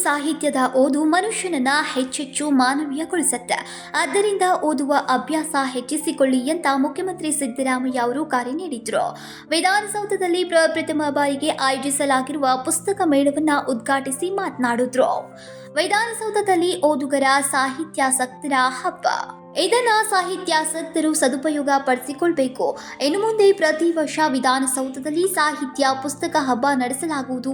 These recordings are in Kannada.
ಸಾಹಿತ್ಯದ ಓದು ಮನುಷ್ಯನನ್ನ ಹೆಚ್ಚೆಚ್ಚು ಮಾನವೀಯಗೊಳಿಸುತ್ತೆ. ಆದ್ದರಿಂದ ಓದುವ ಅಭ್ಯಾಸ ಹೆಚ್ಚಿಸಿಕೊಳ್ಳಿ ಅಂತ ಮುಖ್ಯಮಂತ್ರಿ ಸಿದ್ದರಾಮಯ್ಯ ಅವರು ಕರೆ ನೀಡಿದ್ರು. ವಿಧಾನಸೌಧದಲ್ಲಿ ಪ್ರಪ್ರಥಮ ಬಾರಿಗೆ ಆಯೋಜಿಸಲಾಗಿರುವ ಪುಸ್ತಕ ಮೇಳವನ್ನ ಉದ್ಘಾಟಿಸಿ ಮಾತನಾಡಿದ್ರು. ವಿಧಾನಸೌಧದಲ್ಲಿ ಓದುಗರ ಸಾಹಿತ್ಯಾಸಕ್ತರ ಹಬ್ಬ. ಇದನ್ನ ಸಾಹಿತ್ಯಾಸಕ್ತರು ಸದುಪಯೋಗ ಪಡಿಸಿಕೊಳ್ಬೇಕು. ಇನ್ನು ಮುಂದೆ ಪ್ರತಿ ವರ್ಷ ವಿಧಾನಸೌಧದಲ್ಲಿ ಸಾಹಿತ್ಯ ಪುಸ್ತಕ ಹಬ್ಬ ನಡೆಸಲಾಗುವುದು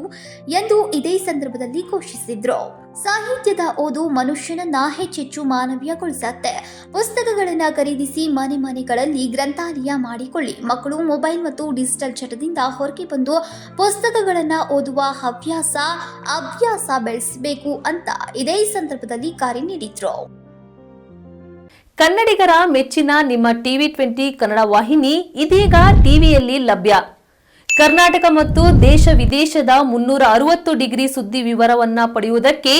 ಎಂದು ಇದೇ ಸಂದರ್ಭದಲ್ಲಿ ಘೋಷಿಸಿದ್ರು. ಸಾಹಿತ್ಯದ ಓದು ಮನುಷ್ಯನನ್ನ ಹೆಚ್ಚೆಚ್ಚು ಮಾನವೀಯಗೊಳಿಸುತ್ತೆ. ಪುಸ್ತಕಗಳನ್ನು ಖರೀದಿಸಿ ಮನೆ ಮನೆಗಳಲ್ಲಿ ಗ್ರಂಥಾಲಯ ಮಾಡಿಕೊಳ್ಳಿ. ಮಕ್ಕಳು ಮೊಬೈಲ್ ಮತ್ತು ಡಿಜಿಟಲ್ ಚಟದಿಂದ ಹೊರಗೆ ಬಂದು ಪುಸ್ತಕಗಳನ್ನು ಓದುವ ಅಭ್ಯಾಸ ಬೆಳೆಸಬೇಕು ಅಂತ ಇದೇ ಸಂದರ್ಭದಲ್ಲಿ ಕರೆ ನೀಡಿದ್ರು. ಕನ್ನಡಿಗರ ಮೆಚ್ಚಿನ ನಿಮ್ಮ ಟಿವಿ20 ಕನ್ನಡ ವಾಹಿನಿ ಇದೀಗ ಟಿವಿಯಲ್ಲಿ ಲಭ್ಯ. ಕರ್ನಾಟಕ ಮತ್ತು ದೇಶ ವಿದೇಶದ 360 ಡಿಗ್ರಿ ಸುದ್ದಿ ವಿವರವನ್ನ ಪಡೆಯುವುದಕ್ಕೆ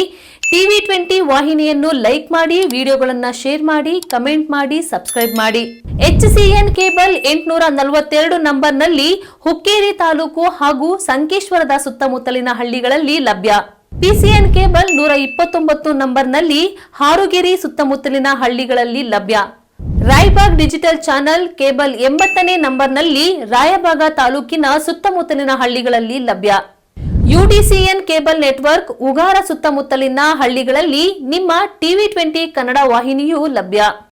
ಟಿವಿ20 ವಾಹಿನಿಯನ್ನು ಲೈಕ್ ಮಾಡಿ, ವಿಡಿಯೋಗಳನ್ನು ಶೇರ್ ಮಾಡಿ, ಕಮೆಂಟ್ ಮಾಡಿ, ಸಬ್ಸ್ಕ್ರೈಬ್ ಮಾಡಿ. HCN ಕೇಬಲ್ 842 ನಂಬರ್ನಲ್ಲಿ ಹುಕ್ಕೇರಿ ತಾಲೂಕು ಹಾಗೂ ಸಂಕೇಶ್ವರದ ಸುತ್ತಮುತ್ತಲಿನ ಹಳ್ಳಿಗಳಲ್ಲಿ ಲಭ್ಯ. PCN ಕೇಬಲ್ 129 ನಂಬರ್ನಲ್ಲಿ ಹಾರುಗೆರೆ ಸುತ್ತಮುತ್ತಲಿನ ಹಳ್ಳಿಗಳಲ್ಲಿ ಲಭ್ಯ. ರಾಯಬಾಗ್ ಡಿಜಿಟಲ್ ಚಾನೆಲ್ ಕೇಬಲ್ 80ನೇ ನಂಬರ್ನಲ್ಲಿ ರಾಯಬಾಗ ತಾಲೂಕಿನ ಸುತ್ತಮುತ್ತಲಿನ ಹಳ್ಳಿಗಳಲ್ಲಿ ಲಭ್ಯ. UDCN ಕೇಬಲ್ ನೆಟ್ವರ್ಕ್ ಉಗಾರ ಸುತ್ತಮುತ್ತಲಿನ ಹಳ್ಳಿಗಳಲ್ಲಿ ನಿಮ್ಮ ಟಿವಿ20 ಕನ್ನಡ ವಾಹಿನಿಯೂ ಲಭ್ಯ.